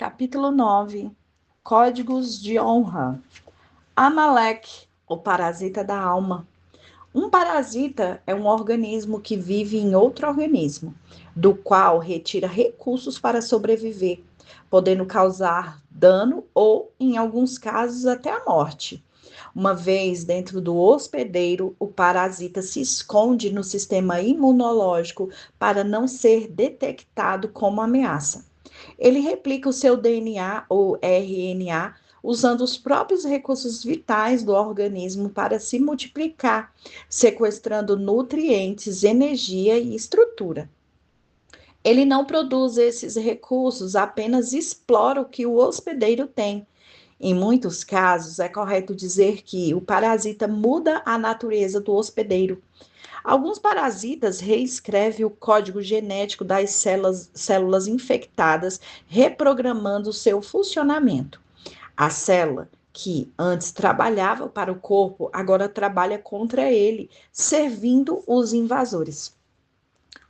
Capítulo 9. Códigos de honra. Amaleque, o parasita da alma. Um parasita é um organismo que vive em outro organismo, do qual retira recursos para sobreviver, podendo causar dano ou, em alguns casos, até a morte. Uma vez dentro do hospedeiro, o parasita se esconde no sistema imunológico para não ser detectado como ameaça. Ele replica o seu DNA ou RNA usando os próprios recursos vitais do organismo para se multiplicar, sequestrando nutrientes, energia e estrutura. Ele não produz esses recursos, apenas explora o que o hospedeiro tem. Em muitos casos, é correto dizer que o parasita muda a natureza do hospedeiro. Alguns parasitas reescrevem o código genético das células infectadas, reprogramando seu funcionamento. A célula, que antes trabalhava para o corpo, agora trabalha contra ele, servindo os invasores.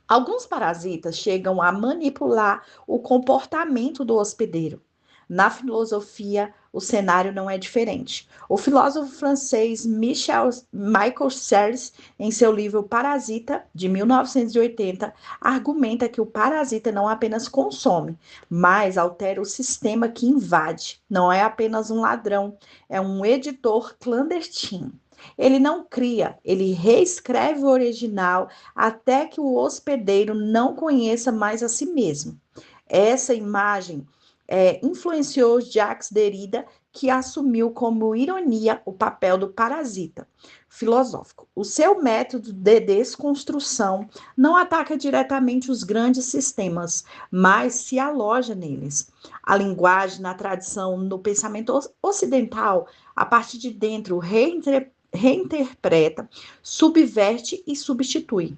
Alguns parasitas chegam a manipular o comportamento do hospedeiro. Na filosofia, o cenário não é diferente. O filósofo francês Michael Serres, em seu livro Parasita, de 1980, argumenta que o parasita não apenas consome, mas altera o sistema que invade. Não é apenas um ladrão, é um editor clandestino. Ele não cria, ele reescreve o original até que o hospedeiro não conheça mais a si mesmo. Essa imagem influenciou Jacques Derrida, que assumiu como ironia o papel do parasita filosófico. O seu método de desconstrução não ataca diretamente os grandes sistemas, mas se aloja neles. A linguagem, na tradição, no pensamento ocidental, a partir de dentro, reinterpreta, subverte e substitui.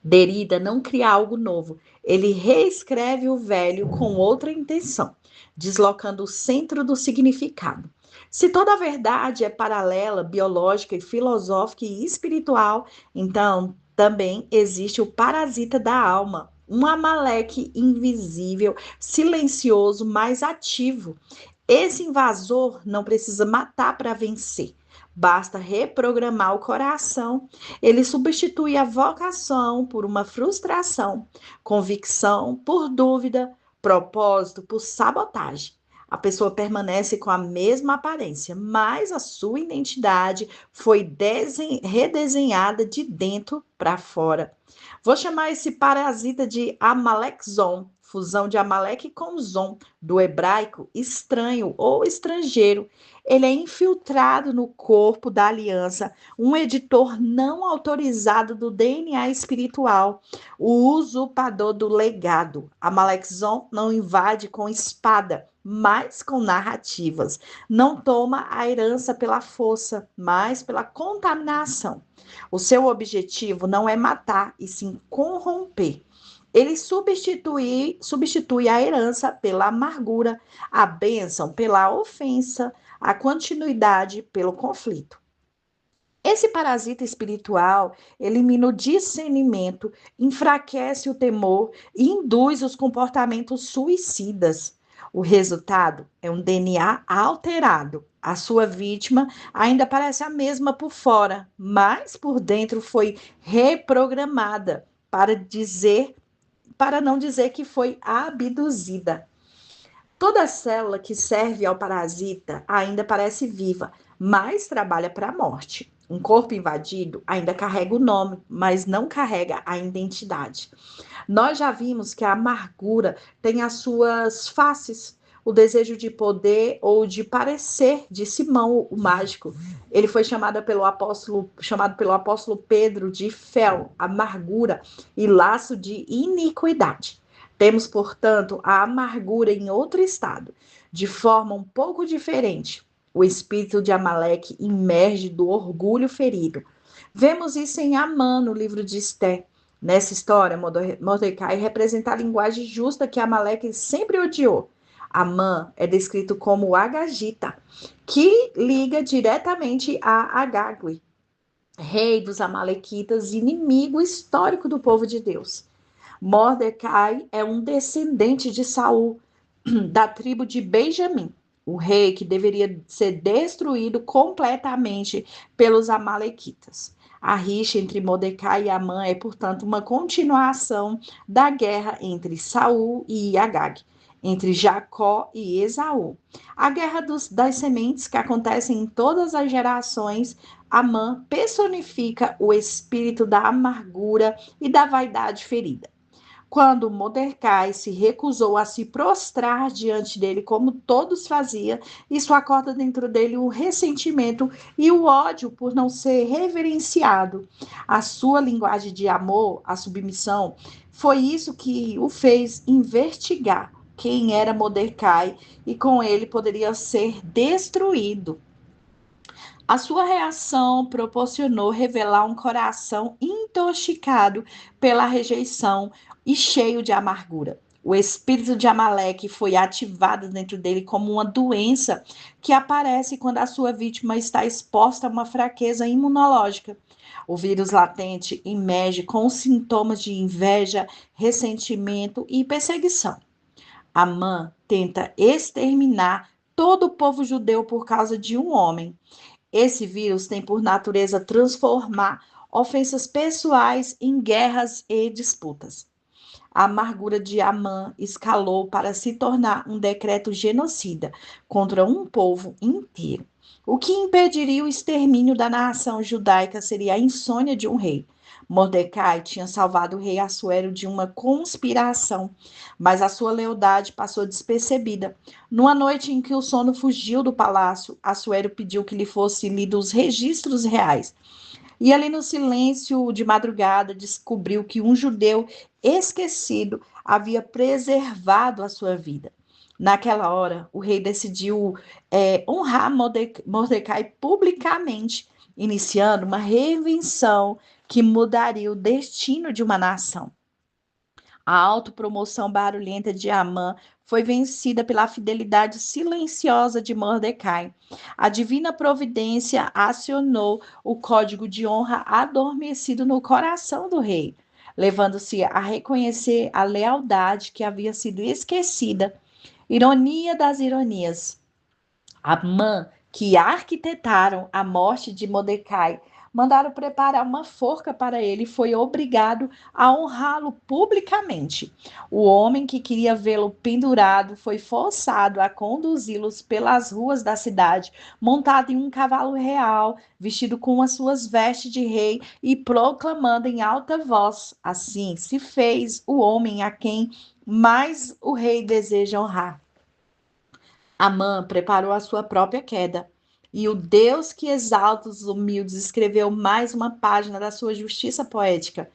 Derrida não cria algo novo, ele reescreve o velho com outra intenção, deslocando o centro do significado. Se toda a verdade é paralela, biológica, filosófica e espiritual, então também existe o parasita da alma, um amaleque invisível, silencioso, mas ativo. Esse invasor não precisa matar para vencer. Basta reprogramar o coração. Ele substitui a vocação por uma frustração, convicção por dúvida, propósito por sabotagem. A pessoa permanece com a mesma aparência, mas a sua identidade foi redesenhada de dentro para fora. Vou chamar esse parasita de Amalekzon, fusão de Amaleque com Zon, do hebraico estranho ou estrangeiro. Ele é infiltrado no corpo da aliança, um editor não autorizado do DNA espiritual, o usurpador do legado. Amalekzon não invade com espada, mas com narrativas. Não toma a herança pela força, mas pela contaminação. O seu objetivo não é matar, e sim corromper. Ele substitui a herança pela amargura, a bênção pela ofensa, a continuidade pelo conflito. Esse parasita espiritual elimina o discernimento, enfraquece o temor e induz os comportamentos suicidas. O resultado é um DNA alterado. A sua vítima ainda parece a mesma por fora, mas por dentro foi reprogramada para não dizer que foi abduzida. Toda célula que serve ao parasita ainda parece viva, mas trabalha para a morte. Um corpo invadido ainda carrega o nome, mas não carrega a identidade. Nós já vimos que a amargura tem as suas faces. O desejo de poder ou de parecer, de Simão, o mágico. Ele foi chamado pelo apóstolo Pedro de fel, amargura e laço de iniquidade. Temos, portanto, a amargura em outro estado, de forma um pouco diferente. O espírito de Amaleque emerge do orgulho ferido. Vemos isso em Amã, no livro de Esté. Nessa história, Mordecai representa a linguagem justa que Amaleque sempre odiou. Amã é descrito como o Agagita, que liga diretamente a Agagui, rei dos Amalequitas, inimigo histórico do povo de Deus. Mordecai é um descendente de Saul, da tribo de Benjamim, o rei que deveria ser destruído completamente pelos amalequitas. A rixa entre Mordecai e Amã é, portanto, uma continuação da guerra entre Saul e Agag, entre Jacó e Esaú. A guerra das sementes que acontece em todas as gerações. Amã personifica o espírito da amargura e da vaidade ferida. Quando Mordecai se recusou a se prostrar diante dele, como todos faziam, isso acorda dentro dele o ressentimento e o ódio por não ser reverenciado. A sua linguagem de amor, a submissão, foi isso que o fez investigar quem era Mordecai e com ele poderia ser destruído. A sua reação proporcionou revelar um coração intoxicado pela rejeição e cheio de amargura. O espírito de Amaleque foi ativado dentro dele como uma doença que aparece quando a sua vítima está exposta a uma fraqueza imunológica. O vírus latente emerge com sintomas de inveja, ressentimento e perseguição. Amã tenta exterminar todo o povo judeu por causa de um homem. Esse vírus tem por natureza transformar ofensas pessoais em guerras e disputas. A amargura de Amã escalou para se tornar um decreto genocida contra um povo inteiro. O que impediria o extermínio da nação judaica seria a insônia de um rei. Mordecai tinha salvado o rei Assuero de uma conspiração, mas a sua lealdade passou despercebida. Numa noite em que o sono fugiu do palácio, Assuero pediu que lhe fosse lido os registros reais. E ali no silêncio de madrugada descobriu que um judeu esquecido havia preservado a sua vida. Naquela hora, o rei decidiu honrar Mordecai publicamente, iniciando uma reinvenção que mudaria o destino de uma nação. A autopromoção barulhenta de Amã foi vencida pela fidelidade silenciosa de Mordecai. A divina providência acionou o código de honra adormecido no coração do rei, levando-se a reconhecer a lealdade que havia sido esquecida. Ironia das ironias. Amã, que arquitetaram a morte de Mordecai, mandaram preparar uma forca para ele e foi obrigado a honrá-lo publicamente. O homem que queria vê-lo pendurado foi forçado a conduzi-los pelas ruas da cidade, montado em um cavalo real, vestido com as suas vestes de rei e proclamando em alta voz: assim se fez o homem a quem mais o rei deseja honrar. Amã preparou a sua própria queda. E o Deus que exalta os humildes escreveu mais uma página da sua justiça poética.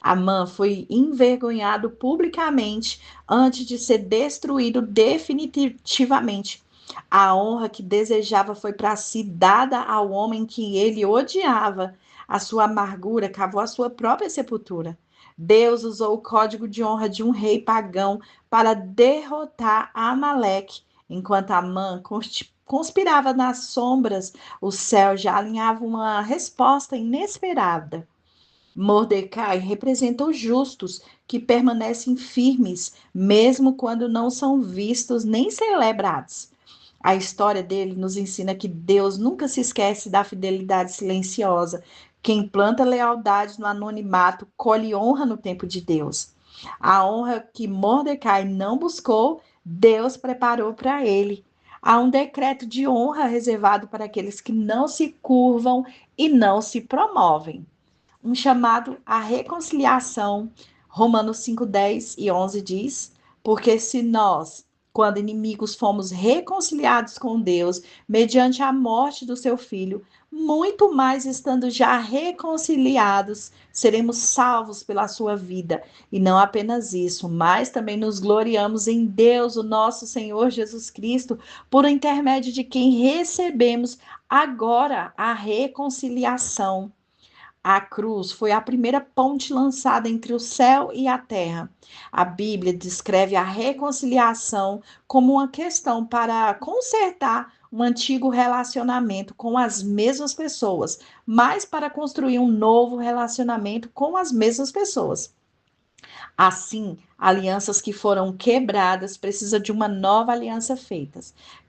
Amã foi envergonhado publicamente antes de ser destruído definitivamente. A honra que desejava foi para si dada ao homem que ele odiava. A sua amargura cavou a sua própria sepultura. Deus usou o código de honra de um rei pagão para derrotar Amaleque. Enquanto Amã conspirava nas sombras, o céu já alinhava uma resposta inesperada. Mordecai representa os justos que permanecem firmes, mesmo quando não são vistos nem celebrados. A história dele nos ensina que Deus nunca se esquece da fidelidade silenciosa. Quem planta lealdade no anonimato colhe honra no tempo de Deus. A honra que Mordecai não buscou, Deus preparou para ele. Há um decreto de honra reservado para aqueles que não se curvam e não se promovem. Um chamado à reconciliação. Romanos 5, 10 e 11 diz: porque se nós, quando inimigos, fomos reconciliados com Deus, mediante a morte do seu Filho, muito mais estando já reconciliados, seremos salvos pela sua vida. E não apenas isso, mas também nos gloriamos em Deus, o nosso Senhor Jesus Cristo, por intermédio de quem recebemos agora a reconciliação. A cruz foi a primeira ponte lançada entre o céu e a terra. A Bíblia descreve a reconciliação como uma questão para consertar um antigo relacionamento com as mesmas pessoas, mas para construir um novo relacionamento com as mesmas pessoas. Assim, alianças que foram quebradas precisam de uma nova aliança feita.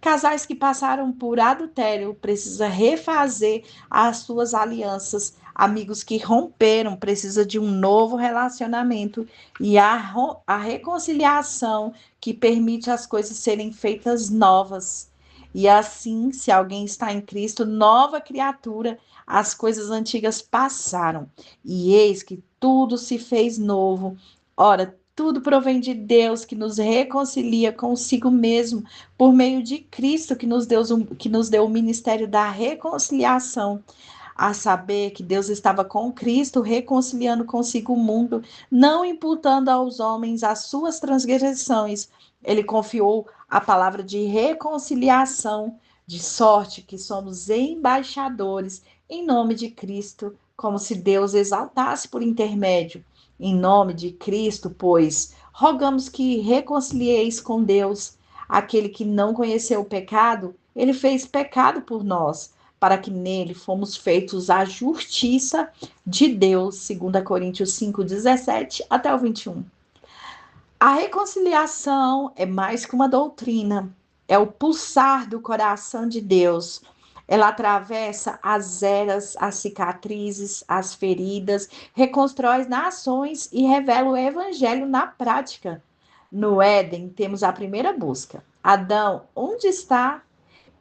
Casais que passaram por adultério precisam refazer as suas alianças. Amigos que romperam precisam de um novo relacionamento. E a reconciliação que permite as coisas serem feitas novas. E assim, se alguém está em Cristo, nova criatura, as coisas antigas passaram. E eis que tudo se fez novo. Ora, tudo provém de Deus que nos reconcilia consigo mesmo por meio de Cristo que nos deu o ministério da reconciliação. A saber que Deus estava com Cristo reconciliando consigo o mundo, não imputando aos homens as suas transgressões. Ele confiou a palavra de reconciliação, de sorte que somos embaixadores em nome de Cristo, como se Deus exaltasse por intermédio. Em nome de Cristo, pois, rogamos que reconcilieis com Deus. Aquele que não conheceu o pecado, ele fez pecado por nós, para que nele fomos feitos a justiça de Deus, 2 Coríntios 5:17 até o 21. A reconciliação é mais que uma doutrina, é o pulsar do coração de Deus. Ela atravessa as eras, as cicatrizes, as feridas, reconstrói nações e revela o evangelho na prática. No Éden, temos a primeira busca. Adão, onde está?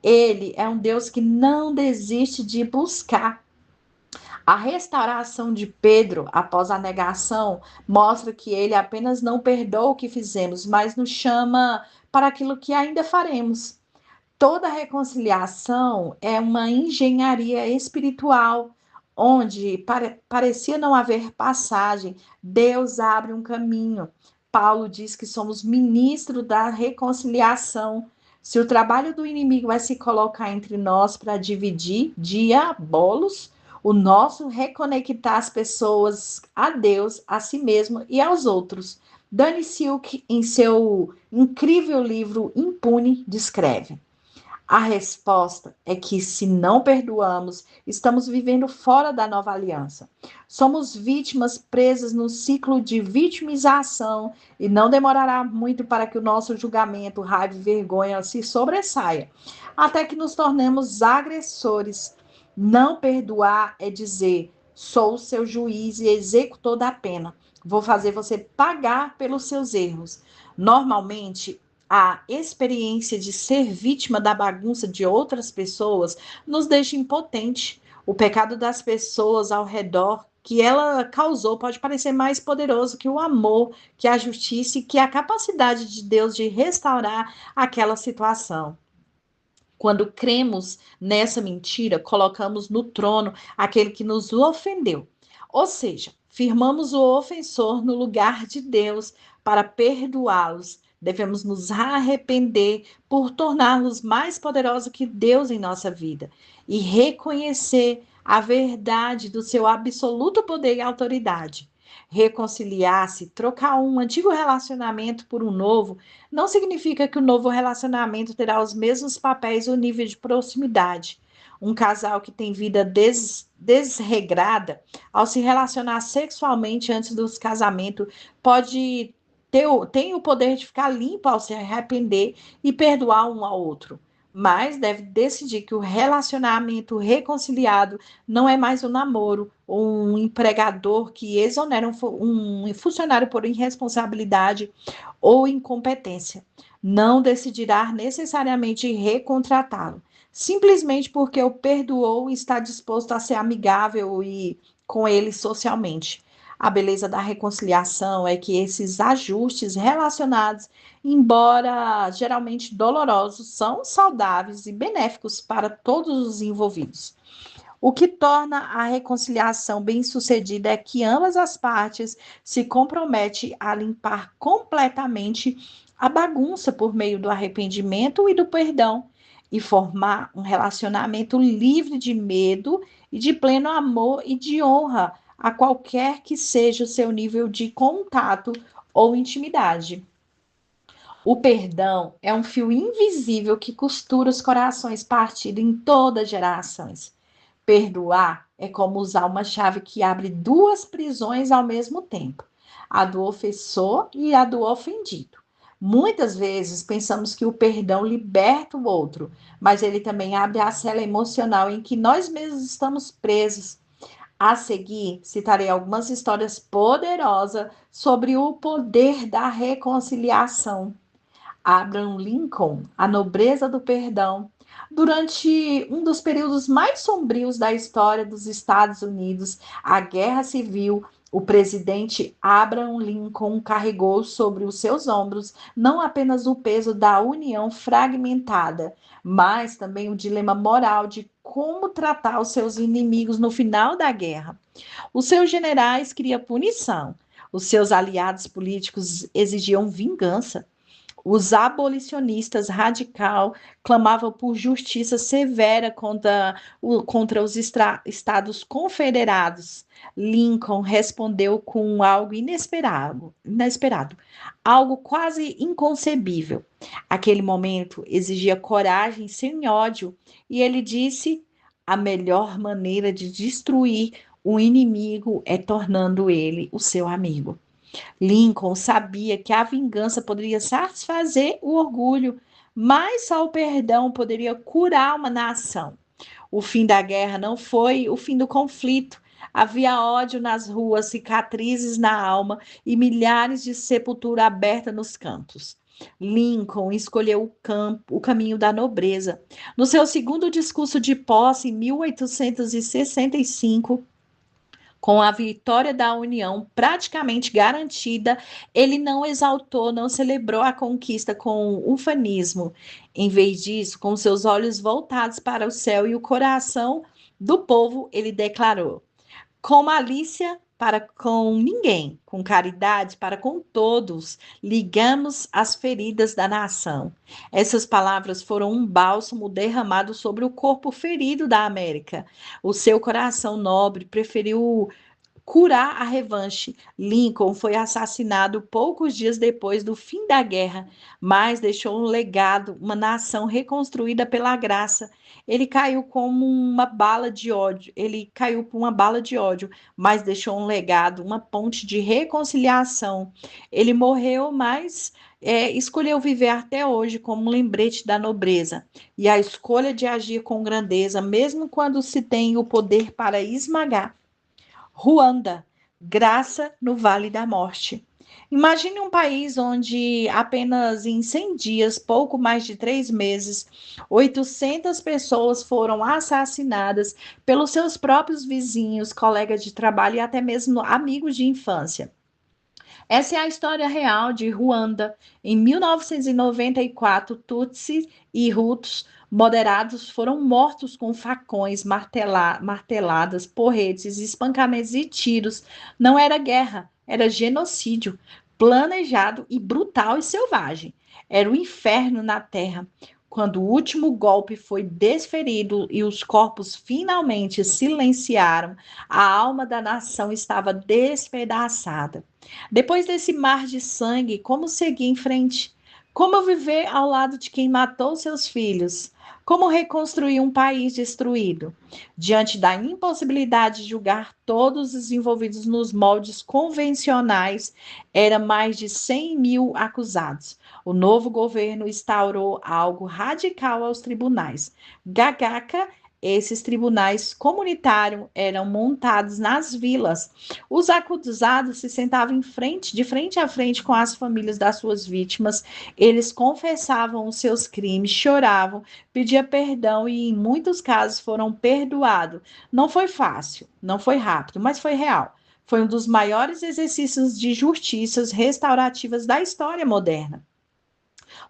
Ele é um Deus que não desiste de buscar. A restauração de Pedro após a negação mostra que ele apenas não perdoa o que fizemos, mas nos chama para aquilo que ainda faremos. Toda reconciliação é uma engenharia espiritual, onde parecia não haver passagem, Deus abre um caminho. Paulo diz que somos ministros da reconciliação. Se o trabalho do inimigo é se colocar entre nós para dividir, diabolos, o nosso reconectar as pessoas a Deus, a si mesmo e aos outros. Danny Silk, em seu incrível livro Impune, descreve: a resposta é que, se não perdoamos, estamos vivendo fora da nova aliança. Somos vítimas presas no ciclo de vitimização e não demorará muito para que o nosso julgamento, raiva e vergonha se sobressaia, até que nos tornemos agressores. Não perdoar é dizer: sou o seu juiz e executor da pena. Vou fazer você pagar pelos seus erros. Normalmente, a experiência de ser vítima da bagunça de outras pessoas nos deixa impotente. O pecado das pessoas ao redor que ela causou pode parecer mais poderoso que o amor, que a justiça e que a capacidade de Deus de restaurar aquela situação. Quando cremos nessa mentira, colocamos no trono aquele que nos ofendeu. Ou seja, firmamos o ofensor no lugar de Deus para perdoá-los. Devemos nos arrepender por torná-los mais poderosos que Deus em nossa vida e reconhecer a verdade do seu absoluto poder e autoridade. Reconciliar-se, trocar um antigo relacionamento por um novo, não significa que o novo relacionamento terá os mesmos papéis ou nível de proximidade. Um casal que tem vida desregrada, ao se relacionar sexualmente antes do casamento, tem o poder de ficar limpo ao se arrepender e perdoar um ao outro. Mas deve decidir que o relacionamento reconciliado não é mais um namoro, ou um empregador que exonera um funcionário por irresponsabilidade ou incompetência. Não decidirá necessariamente recontratá-lo, simplesmente porque o perdoou e está disposto a ser amigável e com ele socialmente. A beleza da reconciliação é que esses ajustes relacionados, embora geralmente dolorosos, são saudáveis e benéficos para todos os envolvidos. O que torna a reconciliação bem-sucedida é que ambas as partes se comprometem a limpar completamente a bagunça por meio do arrependimento e do perdão e formar um relacionamento livre de medo e de pleno amor e de honra a qualquer que seja o seu nível de contato ou intimidade. O perdão é um fio invisível que costura os corações partidos em todas as gerações. Perdoar é como usar uma chave que abre duas prisões ao mesmo tempo. a do ofensor e a do ofendido. Muitas vezes pensamos que o perdão liberta o outro, mas ele também abre a cela emocional em que nós mesmos estamos presos. A seguir, citarei algumas histórias poderosas sobre o poder da reconciliação. Abraham Lincoln, a nobreza do perdão. Durante um dos períodos mais sombrios da história dos Estados Unidos, a Guerra Civil, o presidente Abraham Lincoln carregou sobre os seus ombros não apenas o peso da União fragmentada, mas também o dilema moral de como tratar os seus inimigos no final da guerra. Os seus generais queriam punição, os seus aliados políticos exigiam vingança. Os abolicionistas radical clamavam por justiça severa contra os estados confederados. Lincoln respondeu com algo inesperado, algo quase inconcebível. Aquele momento exigia coragem sem ódio, e ele disse: a melhor maneira de destruir o inimigo é tornando ele o seu amigo. Lincoln sabia que a vingança poderia satisfazer o orgulho, mas só o perdão poderia curar uma nação. O fim da guerra não foi o fim do conflito. Havia ódio nas ruas, cicatrizes na alma e milhares de sepultura aberta nos cantos. Lincoln escolheu o caminho da nobreza. No seu segundo discurso de posse, em 1865, com a vitória da União praticamente garantida, ele não exaltou, não celebrou a conquista com ufanismo. Em vez disso, com seus olhos voltados para o céu e o coração do povo, ele declarou: com malícia para com ninguém, com caridade para com todos, ligamos as feridas da nação. Essas palavras foram um bálsamo derramado sobre o corpo ferido da América. O seu coração nobre preferiu curar a revanche. Lincoln foi assassinado poucos dias depois do fim da guerra, mas deixou um legado, uma nação reconstruída pela graça. Ele caiu como uma bala de ódio, ele caiu por uma bala de ódio, mas deixou um legado, uma ponte de reconciliação. Ele morreu, mas escolheu viver até hoje como um lembrete da nobreza e a escolha de agir com grandeza, mesmo quando se tem o poder para esmagar. Ruanda, graça no Vale da Morte. Imagine um país onde apenas em 100 dias, pouco mais de 3 meses, 800 pessoas foram assassinadas pelos seus próprios vizinhos, colegas de trabalho e até mesmo amigos de infância. Essa é a história real de Ruanda. Em 1994, Tutsi e Hutus moderados foram mortos com facões, marteladas, porretes, espancamentos e tiros. Não era guerra, era genocídio, planejado e brutal e selvagem. Era o inferno na terra. Quando o último golpe foi desferido e os corpos finalmente silenciaram, a alma da nação estava despedaçada. Depois desse mar de sangue, como seguir em frente? Como viver ao lado de quem matou seus filhos? Como reconstruir um país destruído? Diante da impossibilidade de julgar todos os envolvidos nos moldes convencionais, eram mais de 100 mil acusados. O novo governo instaurou algo radical aos tribunais. Gagaca, esses tribunais comunitários eram montados nas vilas. Os acusados se sentavam de frente a frente com as famílias das suas vítimas. Eles confessavam os seus crimes, choravam, pediam perdão e, em muitos casos, foram perdoados. Não foi fácil, não foi rápido, mas foi real. Foi um dos maiores exercícios de justiças restaurativas da história moderna.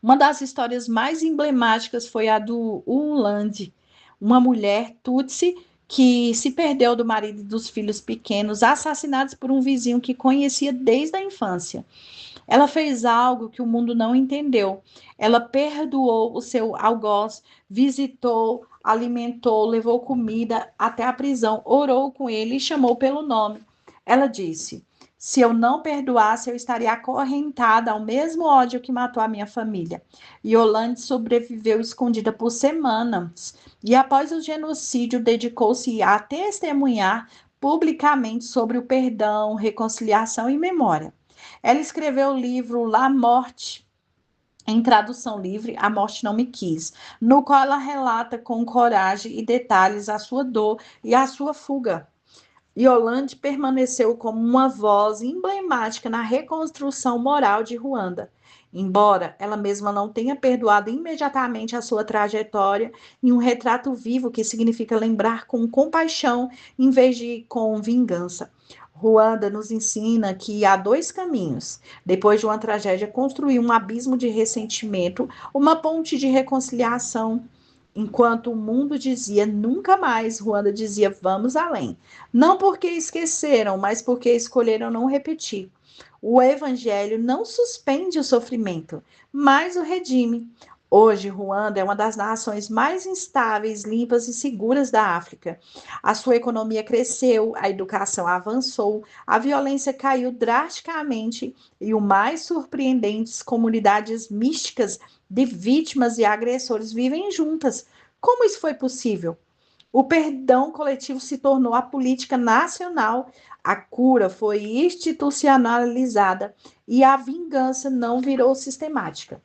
Uma das histórias mais emblemáticas foi a do Uland, uma mulher Tutsi que se perdeu do marido e dos filhos pequenos, assassinados por um vizinho que conhecia desde a infância. Ela fez algo que o mundo não entendeu. Ela perdoou o seu algoz, visitou, alimentou, levou comida até a prisão, orou com ele e chamou pelo nome. Ela disse: se eu não perdoasse, eu estaria acorrentada ao mesmo ódio que matou a minha família. Yolande sobreviveu escondida por semanas e, após o genocídio, dedicou-se a testemunhar publicamente sobre o perdão, reconciliação e memória. Ela escreveu o livro La Morte, em tradução livre, A Morte Não Me Quis, no qual ela relata com coragem e detalhes a sua dor e a sua fuga. Yolande permaneceu como uma voz emblemática na reconstrução moral de Ruanda. Embora ela mesma não tenha perdoado imediatamente a sua trajetória, em um retrato vivo que significa lembrar com compaixão em vez de com vingança. Ruanda nos ensina que há dois caminhos. Depois de uma tragédia, construir um abismo de ressentimento, uma ponte de reconciliação. Enquanto o mundo dizia nunca mais, Ruanda dizia vamos além. Não porque esqueceram, mas porque escolheram não repetir. O evangelho não suspende o sofrimento, mas o redime. Hoje, Ruanda é uma das nações mais instáveis, limpas e seguras da África. A sua economia cresceu, a educação avançou, a violência caiu drasticamente e o mais surpreendente, comunidades místicas de vítimas e agressores vivem juntas. Como isso foi possível? O perdão coletivo se tornou a política nacional, a cura foi institucionalizada e a vingança não virou sistemática.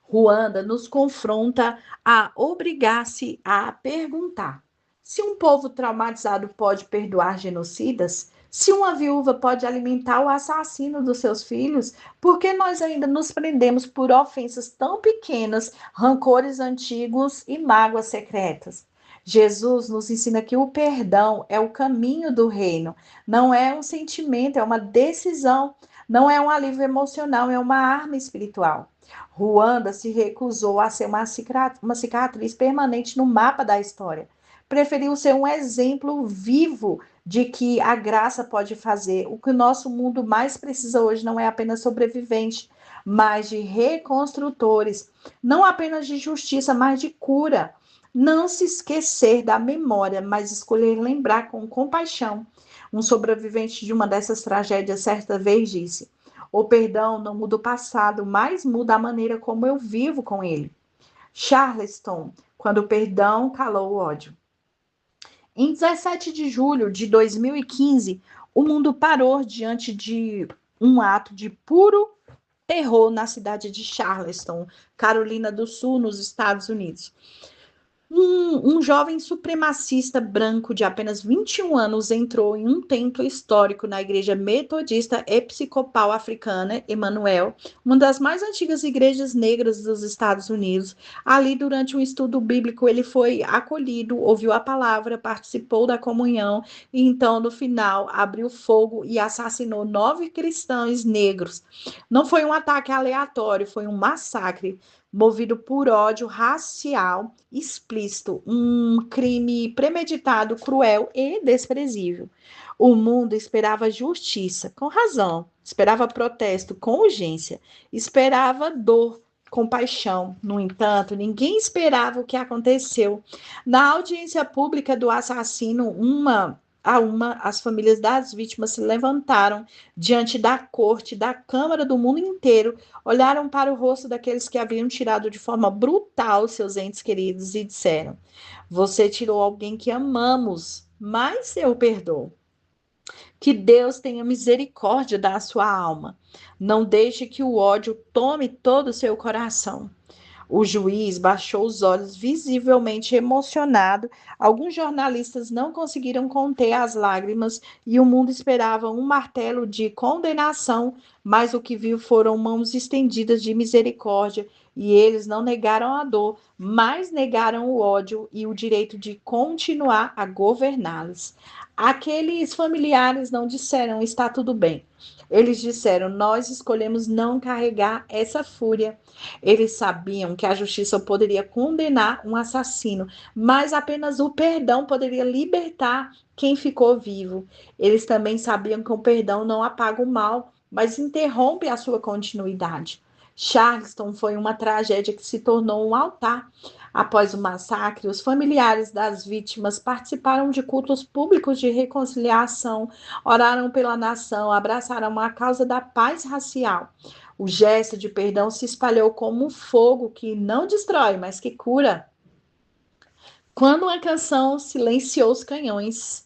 Ruanda nos confronta a obrigar-se a perguntar: se um povo traumatizado pode perdoar genocidas, se uma viúva pode alimentar o assassino dos seus filhos, por que nós ainda nos prendemos por ofensas tão pequenas, rancores antigos e mágoas secretas? Jesus nos ensina que o perdão é o caminho do reino, não é um sentimento, é uma decisão, não é um alívio emocional, é uma arma espiritual. Ruanda se recusou a ser uma cicatriz permanente no mapa da história. Preferiu ser um exemplo vivo de que a graça pode fazer. O que o nosso mundo mais precisa hoje não é apenas sobreviventes, mas de reconstrutores. Não apenas de justiça, mas de cura. Não se esquecer da memória, mas escolher lembrar com compaixão. Um sobrevivente de uma dessas tragédias certa vez disse: o perdão não muda o passado, mas muda a maneira como eu vivo com ele. Charleston, quando o perdão calou o ódio. Em 17 de julho de 2015, o mundo parou diante de um ato de puro terror na cidade de Charleston, Carolina do Sul, nos Estados Unidos. Um jovem supremacista branco de apenas 21 anos entrou em um templo histórico na igreja metodista episcopal africana, Emmanuel, uma das mais antigas igrejas negras dos Estados Unidos. Ali, durante um estudo bíblico, ele foi acolhido, ouviu a palavra, participou da comunhão e então, no final, abriu fogo e assassinou 9 cristãos negros. Não foi um ataque aleatório, foi um massacre movido por ódio racial explícito, um crime premeditado, cruel e desprezível. O mundo esperava justiça, com razão, esperava protesto com urgência, esperava dor, compaixão. No entanto, ninguém esperava o que aconteceu. Na audiência pública do assassino, as famílias das vítimas se levantaram diante da corte, da Câmara do mundo inteiro, olharam para o rosto daqueles que haviam tirado de forma brutal seus entes queridos e disseram: você tirou alguém que amamos, mas eu perdoo. Que Deus tenha misericórdia da sua alma. Não deixe que o ódio tome todo o seu coração. O juiz baixou os olhos, visivelmente emocionado. Alguns jornalistas não conseguiram conter as lágrimas e o mundo esperava um martelo de condenação, mas o que viu foram mãos estendidas de misericórdia. E eles não negaram a dor, mas negaram o ódio e o direito de continuar a governá-los. Aqueles familiares não disseram está tudo bem. Eles disseram: nós escolhemos não carregar essa fúria. Eles sabiam que a justiça poderia condenar um assassino, mas apenas o perdão poderia libertar quem ficou vivo. Eles também sabiam que o perdão não apaga o mal, mas interrompe a sua continuidade. Charleston foi uma tragédia que se tornou um altar. Após o massacre, os familiares das vítimas participaram de cultos públicos de reconciliação, oraram pela nação, abraçaram a causa da paz racial. O gesto de perdão se espalhou como um fogo que não destrói, mas que cura. Quando uma canção silenciou os canhões,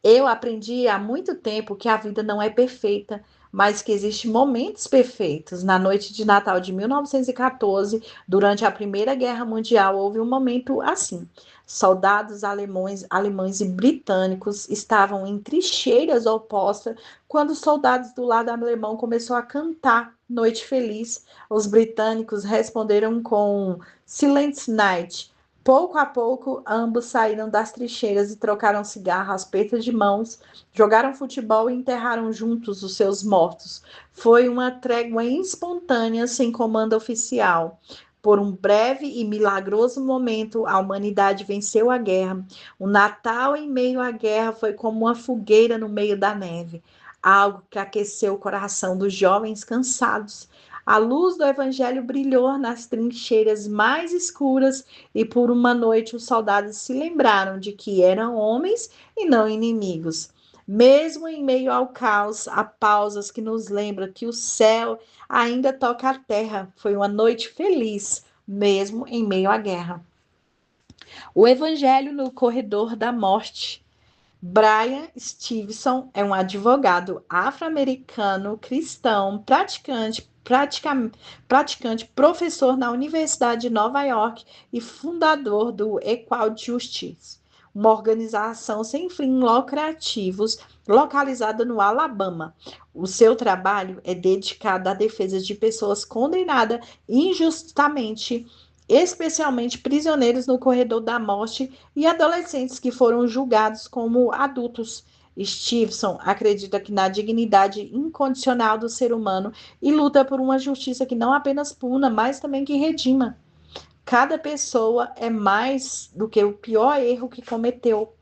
eu aprendi há muito tempo que a vida não é perfeita, mas que existem momentos perfeitos. Na noite de Natal de 1914, durante a Primeira Guerra Mundial, houve um momento assim. Soldados alemães e britânicos estavam em trincheiras opostas quando os soldados do lado alemão começaram a cantar Noite Feliz. Os britânicos responderam com Silent Night. Pouco a pouco, ambos saíram das trincheiras e trocaram cigarro, apertos de mãos, jogaram futebol e enterraram juntos os seus mortos. Foi uma trégua espontânea, sem comando oficial. Por um breve e milagroso momento, a humanidade venceu a guerra. O Natal em meio à guerra foi como uma fogueira no meio da neve, algo que aqueceu o coração dos jovens cansados. A luz do evangelho brilhou nas trincheiras mais escuras e por uma noite os soldados se lembraram de que eram homens e não inimigos. Mesmo em meio ao caos, há pausas que nos lembram que o céu ainda toca a terra. Foi uma noite feliz, mesmo em meio à guerra. O evangelho no corredor da morte. Brian Stevenson é um advogado afro-americano cristão, praticante, professor na Universidade de Nova York e fundador do Equal Justice, uma organização sem fins lucrativos localizada no Alabama. O seu trabalho é dedicado à defesa de pessoas condenadas injustamente, especialmente prisioneiros no corredor da morte e adolescentes que foram julgados como adultos. Stevenson acredita que na dignidade incondicional do ser humano e luta por uma justiça que não apenas puna, mas também que redima. Cada pessoa é mais do que o pior erro que cometeu.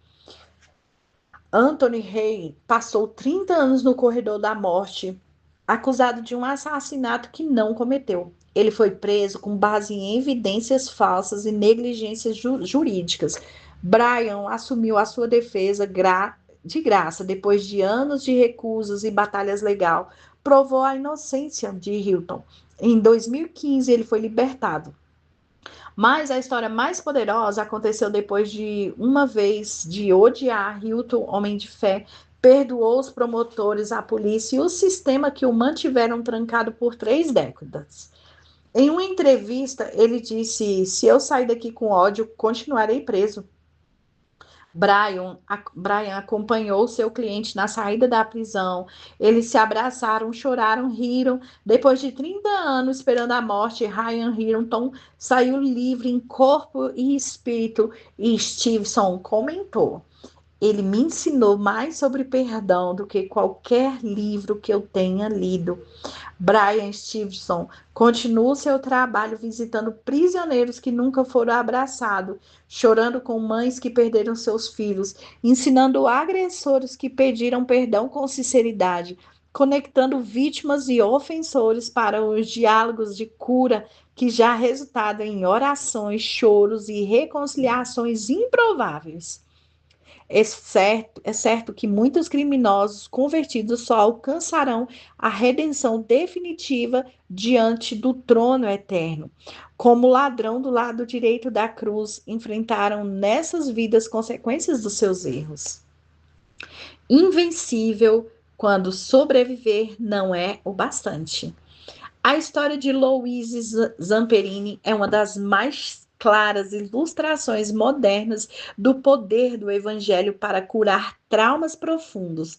Anthony Hay passou 30 anos no corredor da morte, acusado de um assassinato que não cometeu. Ele foi preso com base em evidências falsas e negligências jurídicas. Brian assumiu a sua defesa de graça depois de anos de recusas e batalhas legais. Provou a inocência de Hilton. Em 2015, ele foi libertado. Mas a história mais poderosa aconteceu depois de uma vez de odiar Hilton, homem de fé, perdoou os promotores, a polícia e o sistema que o mantiveram trancado por 3 décadas. Em uma entrevista, ele disse: se eu sair daqui com ódio, continuarei preso. Brian acompanhou seu cliente na saída da prisão. Eles se abraçaram, choraram, riram. Depois de 30 anos esperando a morte, Ryan Hilton saiu livre em corpo e espírito. E Stevenson comentou: ele me ensinou mais sobre perdão do que qualquer livro que eu tenha lido. Brian Stevenson continua o seu trabalho visitando prisioneiros que nunca foram abraçados, chorando com mães que perderam seus filhos, ensinando agressores que pediram perdão com sinceridade, conectando vítimas e ofensores para os diálogos de cura que já resultaram em orações, choros e reconciliações improváveis. É certo que muitos criminosos convertidos só alcançarão a redenção definitiva diante do trono eterno. Como ladrão do lado direito da cruz, enfrentaram nessas vidas consequências dos seus erros. Invencível quando sobreviver não é o bastante. A história de Louise Zamperini é uma das mais claras ilustrações modernas do poder do evangelho para curar traumas profundos.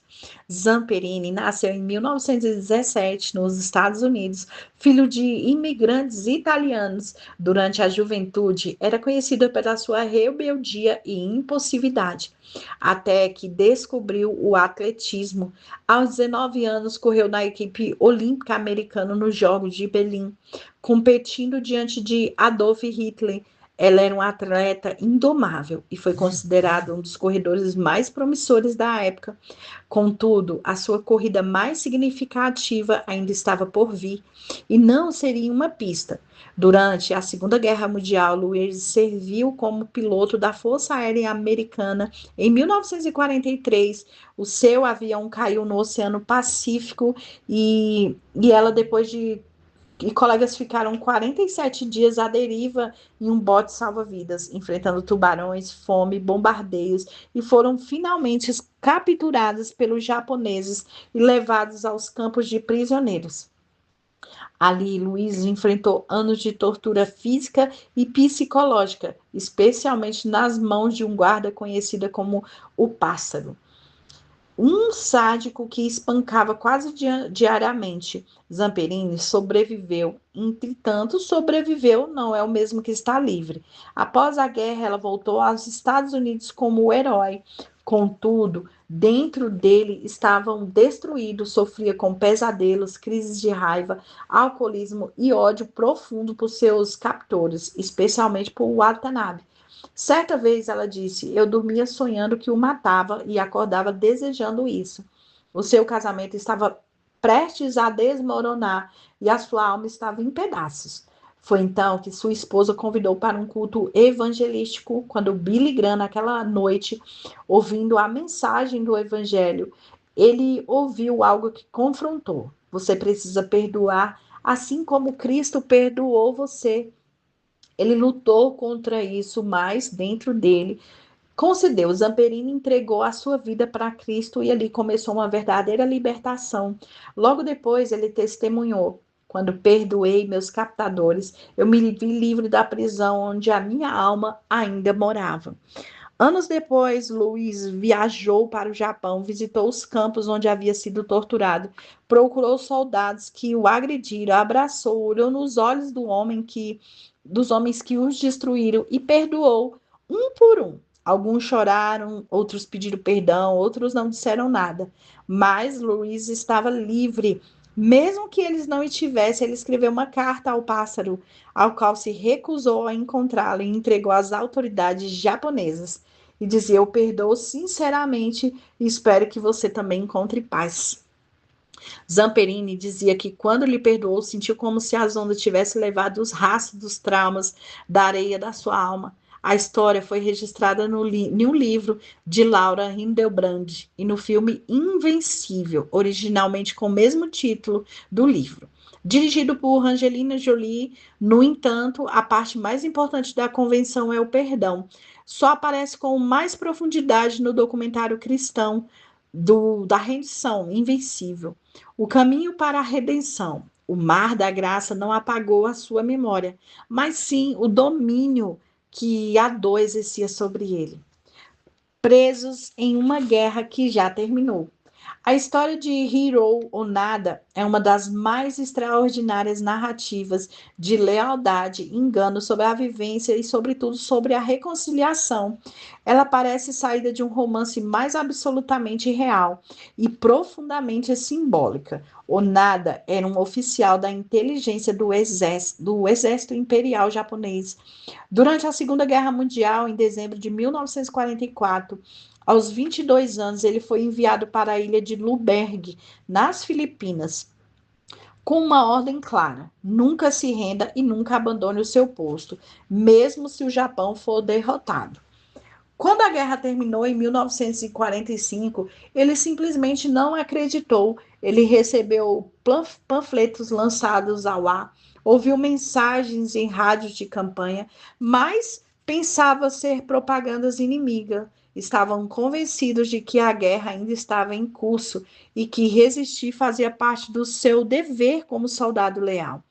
Zamperini nasceu em 1917 nos Estados Unidos, filho de imigrantes italianos. Durante a juventude, era conhecido pela sua rebeldia e impulsividade, até que descobriu o atletismo. Aos 19 anos, correu na equipe olímpica americana nos Jogos de Berlim, competindo diante de Adolf Hitler. Ela era um atleta indomável e foi considerada um dos corredores mais promissores da época. Contudo, a sua corrida mais significativa ainda estava por vir e não seria uma pista. Durante a Segunda Guerra Mundial, Louise serviu como piloto da Força Aérea Americana. Em 1943, o seu avião caiu no Oceano Pacífico e ela, depois de e colegas ficaram 47 dias à deriva em um bote salva-vidas, enfrentando tubarões, fome, bombardeios, e foram finalmente capturados pelos japoneses e levados aos campos de prisioneiros. Ali, Luiz enfrentou anos de tortura física e psicológica, especialmente nas mãos de um guarda conhecido como o Pássaro, um sádico que espancava quase diariamente. Zamperini sobreviveu, entretanto, sobreviveu não é o mesmo que estar livre. Após a guerra, ela voltou aos Estados Unidos como o herói. Contudo, dentro dele estavam destruídos, sofria com pesadelos, crises de raiva, alcoolismo e ódio profundo por seus captores, especialmente por Watanabe. Certa vez ela disse: Eu dormia sonhando que o matava e acordava desejando isso. O seu casamento estava prestes a desmoronar e a sua alma estava em pedaços. Foi então que sua esposa convidou para um culto evangelístico, quando Billy Graham, naquela noite, ouvindo a mensagem do evangelho, ele ouviu algo que confrontou. Você precisa perdoar, assim como Cristo perdoou você. Ele lutou contra isso, mas dentro dele concedeu. Zamperini entregou a sua vida para Cristo e ali começou uma verdadeira libertação. Logo depois, ele testemunhou: Quando perdoei meus captadores, eu me vi livre da prisão onde a minha alma ainda morava. Anos depois, Luiz viajou para o Japão, visitou os campos onde havia sido torturado, procurou soldados que o agrediram, abraçou, olhou nos olhos dos homens que os destruíram e perdoou um por um. Alguns choraram, outros pediram perdão, outros não disseram nada. Mas Luiz estava livre. Mesmo que eles não estivessem, ele escreveu uma carta ao pássaro, ao qual se recusou a encontrá-lo e entregou às autoridades japonesas e dizia: Eu perdoo sinceramente e espero que você também encontre paz. Zamperini dizia que quando lhe perdoou, sentiu como se as ondas tivessem levado os rastros dos traumas da areia da sua alma. A história foi registrada em um livro de Laura Hildenbrand e no filme Invencível, originalmente com o mesmo título do livro. Dirigido por Angelina Jolie, no entanto, a parte mais importante da convenção é o perdão. Só aparece com mais profundidade no documentário cristão da rendição, Invencível. O caminho para a redenção. O mar da graça não apagou a sua memória, mas sim o domínio que a dor exercia sobre ele. Presos em uma guerra que já terminou. A história de Hiro Onada é uma das mais extraordinárias narrativas de lealdade, engano sobre a vivência e, sobretudo, sobre a reconciliação. Ela parece saída de um romance mais absolutamente real e profundamente simbólica. Onada era um oficial da inteligência do exército imperial japonês. Durante a Segunda Guerra Mundial, em dezembro de 1944, aos 22 anos, ele foi enviado para a ilha de Lübeck, nas Filipinas, com uma ordem clara: nunca se renda e nunca abandone o seu posto, mesmo se o Japão for derrotado. Quando a guerra terminou em 1945, ele simplesmente não acreditou. Ele recebeu panfletos lançados ao ar, ouviu mensagens em rádios de campanha, mas pensava ser propagandas inimigas. Estavam convencidos de que a guerra ainda estava em curso e que resistir fazia parte do seu dever como soldado leal.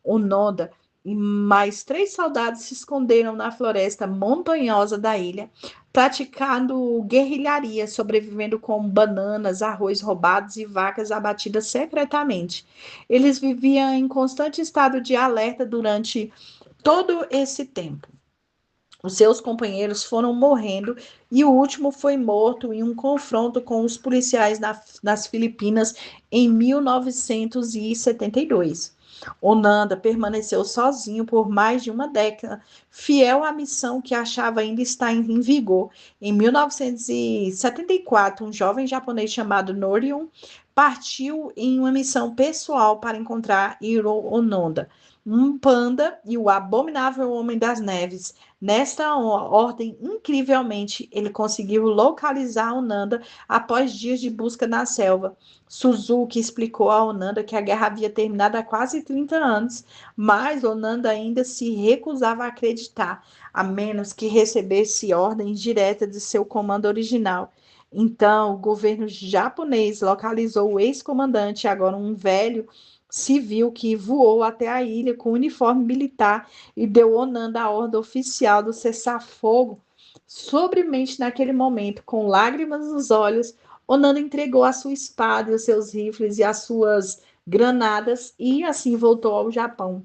Onoda e mais 3 soldados se esconderam na floresta montanhosa da ilha, praticando guerrilharia, sobrevivendo com bananas, arroz roubados e vacas abatidas secretamente. Eles viviam em constante estado de alerta durante todo esse tempo. Os seus companheiros foram morrendo e o último foi morto em um confronto com os policiais nas Filipinas em 1972. Onanda permaneceu sozinho por mais de uma década, fiel à missão que achava ainda estar em vigor. Em 1974, um jovem japonês chamado Norion partiu em uma missão pessoal para encontrar Hiro Onoda. um panda e o abominável Homem das Neves. Nesta ordem, incrivelmente, ele conseguiu localizar Onanda após dias de busca na selva. Suzuki explicou a Onanda que a guerra havia terminado há quase 30 anos, mas Onanda ainda se recusava a acreditar, a menos que recebesse ordens diretas de seu comando original. Então, o governo japonês localizou o ex-comandante, agora um velho civil, que voou até a ilha com uniforme militar e deu Onanda a ordem oficial do cessar-fogo. Sobremente naquele momento, com lágrimas nos olhos, Onanda entregou a sua espada, os seus rifles e as suas granadas e assim voltou ao Japão.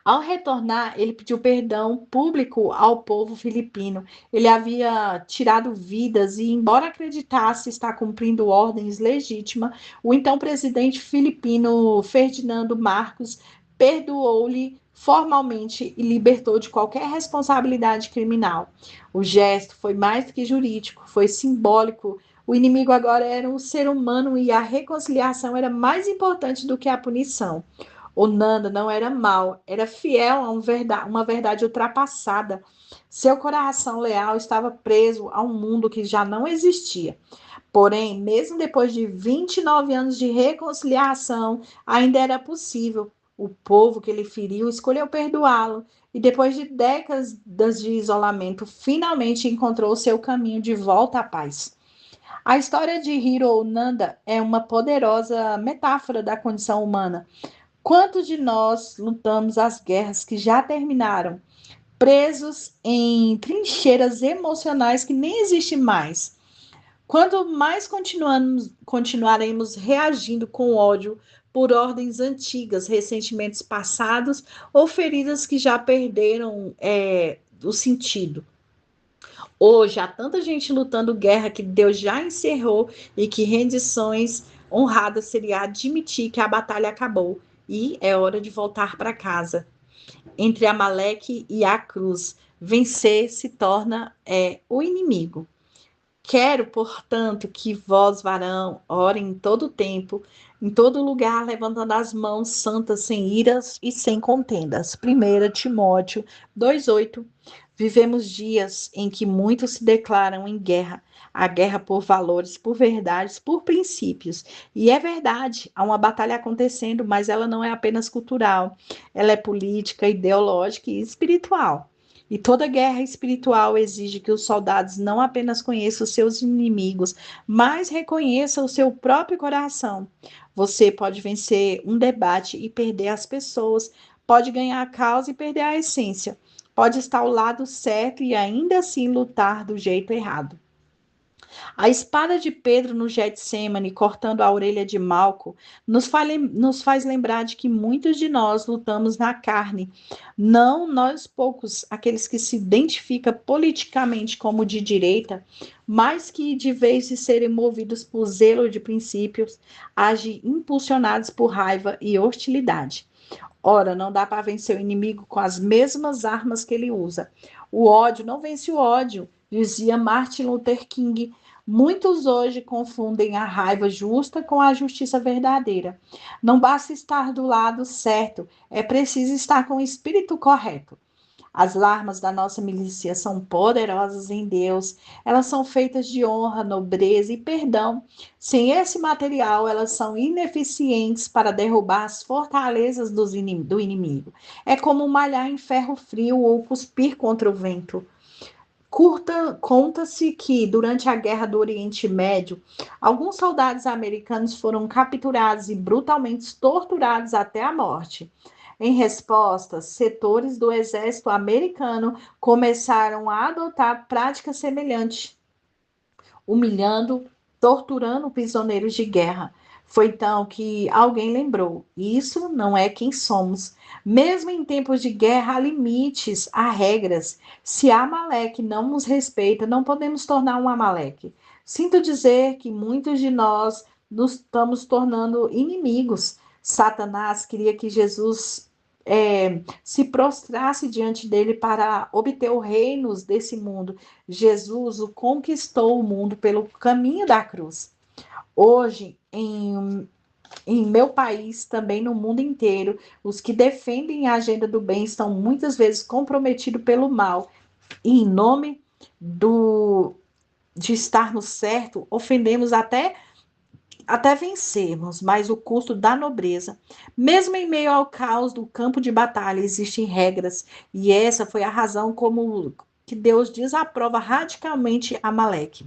Ao retornar, ele pediu perdão público ao povo filipino. Ele havia tirado vidas e, embora acreditasse estar cumprindo ordens legítimas, o então presidente filipino Ferdinando Marcos perdoou-lhe formalmente e libertou de qualquer responsabilidade criminal. O gesto foi mais do que jurídico, foi simbólico. O inimigo agora era um ser humano e a reconciliação era mais importante do que a punição. Onanda não era mau, era fiel a uma verdade ultrapassada. Seu coração leal estava preso a um mundo que já não existia. Porém, mesmo depois de 29 anos de reconciliação, ainda era possível. O povo que ele feriu escolheu perdoá-lo e, depois de décadas de isolamento, finalmente encontrou seu caminho de volta à paz. A história de Hiro Onanda é uma poderosa metáfora da condição humana. Quantos de nós lutamos as guerras que já terminaram, presos em trincheiras emocionais que nem existem mais? Quanto mais continuaremos reagindo com ódio por ordens antigas, ressentimentos passados ou feridas que já perderam o sentido? Hoje há tanta gente lutando guerra que Deus já encerrou e que rendições honradas seria admitir que a batalha acabou e é hora de voltar para casa. Entre Amaleque e a cruz, vencer se torna o inimigo. Quero, portanto, que vós, varão, orem em todo tempo, em todo lugar, levantando as mãos santas, sem iras e sem contendas. 1 Timóteo 2,8. Vivemos dias em que muitos se declaram em guerra, a guerra por valores, por verdades, por princípios. E é verdade, há uma batalha acontecendo, mas ela não é apenas cultural, ela é política, ideológica e espiritual. E toda guerra espiritual exige que os soldados não apenas conheçam os seus inimigos, mas reconheçam o seu próprio coração. Você pode vencer um debate e perder as pessoas, pode ganhar a causa e perder a essência, pode estar ao lado certo e ainda assim lutar do jeito errado. A espada de Pedro no Getsêmani, cortando a orelha de Malco, nos faz lembrar de que muitos de nós lutamos na carne, não nós poucos, aqueles que se identificam politicamente como de direita, mas que, de vez de serem movidos por zelo de princípios, agem impulsionados por raiva e hostilidade. Ora, não dá para vencer o inimigo com as mesmas armas que ele usa. O ódio não vence o ódio, dizia Martin Luther King. Muitos hoje confundem a raiva justa com a justiça verdadeira. Não basta estar do lado certo, é preciso estar com o espírito correto. As armas da nossa milícia são poderosas em Deus. Elas são feitas de honra, nobreza e perdão. Sem esse material, elas são ineficientes para derrubar as fortalezas do inimigo. É como malhar em ferro frio ou cuspir contra o vento. Conta-se que, durante a Guerra do Oriente Médio, alguns soldados americanos foram capturados e brutalmente torturados até a morte. Em resposta, setores do exército americano começaram a adotar práticas semelhantes, humilhando, torturando prisioneiros de guerra. Foi então que alguém lembrou: isso não é quem somos. Mesmo em tempos de guerra, há limites, há regras. Se Amaleque não nos respeita, não podemos tornar um Amaleque. Sinto dizer que muitos de nós nos estamos tornando inimigos. Satanás queria que Jesus se prostrasse diante dele para obter os reinos desse mundo. Jesus o conquistou o mundo pelo caminho da cruz. Hoje, em em meu país, também no mundo inteiro, os que defendem a agenda do bem estão muitas vezes comprometidos pelo mal. E em nome do de estar no certo, ofendemos até vencermos, mas o custo da nobreza. Mesmo em meio ao caos do campo de batalha, existem regras, e essa foi a razão como que Deus desaprova radicalmente Amaleque.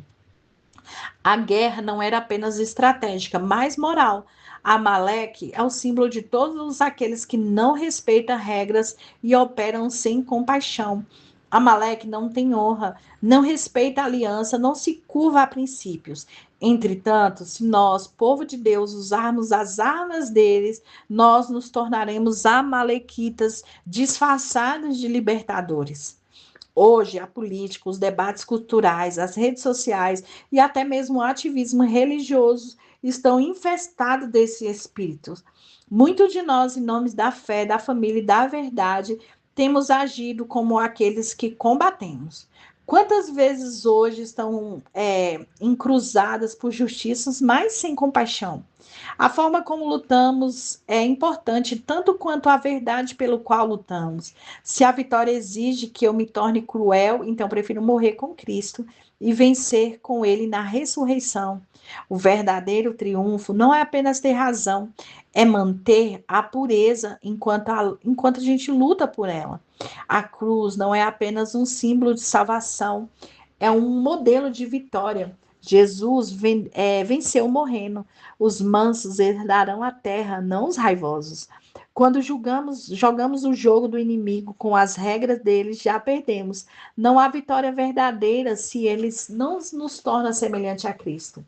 A guerra não era apenas estratégica, mas moral. Amaleque é o símbolo de todos aqueles que não respeitam regras e operam sem compaixão. Amaleque não tem honra, não respeita a aliança, não se curva a princípios. Entretanto, se nós, povo de Deus, usarmos as armas deles, nós nos tornaremos amalequitas disfarçados de libertadores. Hoje, a política, os debates culturais, as redes sociais e até mesmo o ativismo religioso estão infestados desse espírito. Muitos de nós, em nome da fé, da família e da verdade, temos agido como aqueles que combatemos. Quantas vezes hoje estão encruzadas por justiças, mas sem compaixão? A forma como lutamos é importante tanto quanto a verdade pelo qual lutamos. Se a vitória exige que eu me torne cruel, então prefiro morrer com Cristo e vencer com Ele na ressurreição. O verdadeiro triunfo não é apenas ter razão, é manter a pureza enquanto a gente luta por ela. A cruz não é apenas um símbolo de salvação, é um modelo de vitória. Jesus venceu morrendo. Os mansos herdarão a terra, não os raivosos. Quando jogamos o jogo do inimigo com as regras deles, já perdemos. Não há vitória verdadeira se eles não nos tornam semelhante a Cristo.